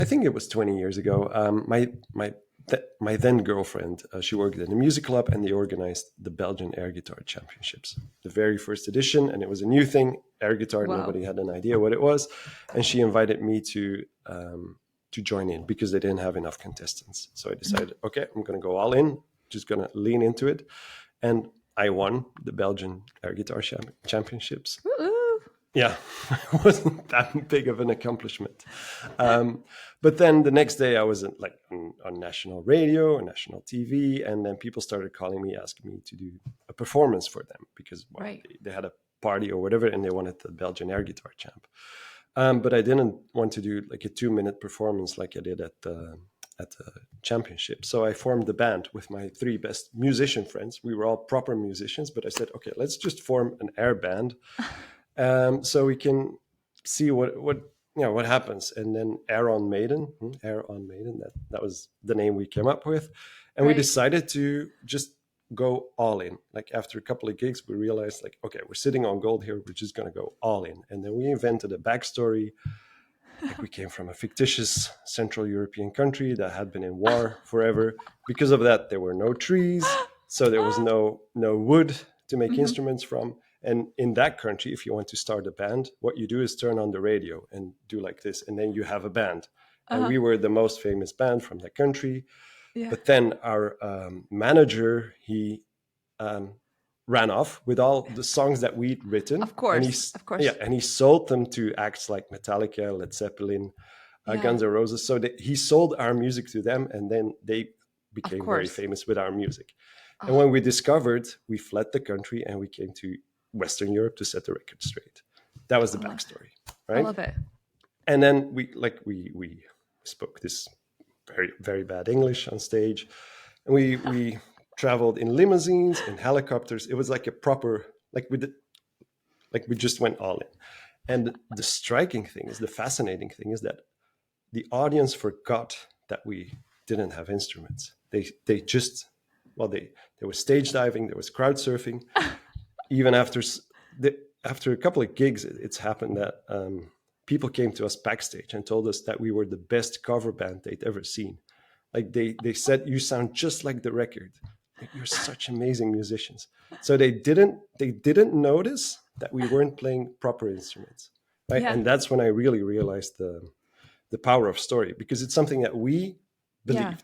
I think it was 20 years ago. My then girlfriend, she worked in a music club, and they organized the Belgian Air Guitar Championships, the very first edition, and it was a new thing. Air guitar, Wow. nobody had an idea what it was, and she invited me to join in because they didn't have enough contestants. So I decided, okay, I'm going to go all in, just going to lean into it, and I won the Belgian Air Guitar Championships. Woo-hoo. Yeah, it wasn't that big of an accomplishment. But then the next day I was on national radio or national TV, and then people started calling me, asking me to do a performance for them because Right. they had a party or whatever, and they wanted the Belgian Air Guitar Champ. But I didn't want to do like a 2-minute performance like I did at the championship. So I formed the band with my 3 best musician friends. We were all proper musicians, but I said, okay, let's just form an air band, so we can see what happens. And then Air on Maiden, that was the name we came up with, and we Right. decided to just go all in. Like after a couple of gigs, we realized like, okay, we're sitting on gold here. We're just going to go all in. And then we invented a backstory. Like we came from a fictitious Central European country that had been in war forever. Because of that, there were no trees, so there was no wood to make Mhm. instruments from. And in that country, if you want to start a band, what you do is turn on the radio and do like this, and then you have a band. And Uh-huh. we were the most famous band from that country. Yeah. But then our manager, he um, ran off with all the songs that we'd written, Of and course. Of yeah, course. and he sold them to acts like Metallica, Led Zeppelin, Yeah. Guns N' Roses. So that he sold our music to them, and then they Of became very course. famous with our music. And Oh, when we discovered, we fled the country and we came to Western Europe to set the record straight. That was the I love, backstory, I right? love it. And then we spoke this very very bad English on stage, and we traveled in limousines, in helicopters. It was like a proper like we just went all in. And the striking thing is, the fascinating thing is that the audience forgot that we didn't have instruments. They just there was stage diving, there was crowd surfing. Even after a couple of gigs, it's happened that people came to us backstage and told us that we were the best cover band they'd ever seen. Like they said, you sound just like the record. Like, you're such amazing musicians. So they didn't notice that we weren't playing proper instruments, right? Yeah. And that's when I really realized the power of story, because it's something that we Yeah. believed.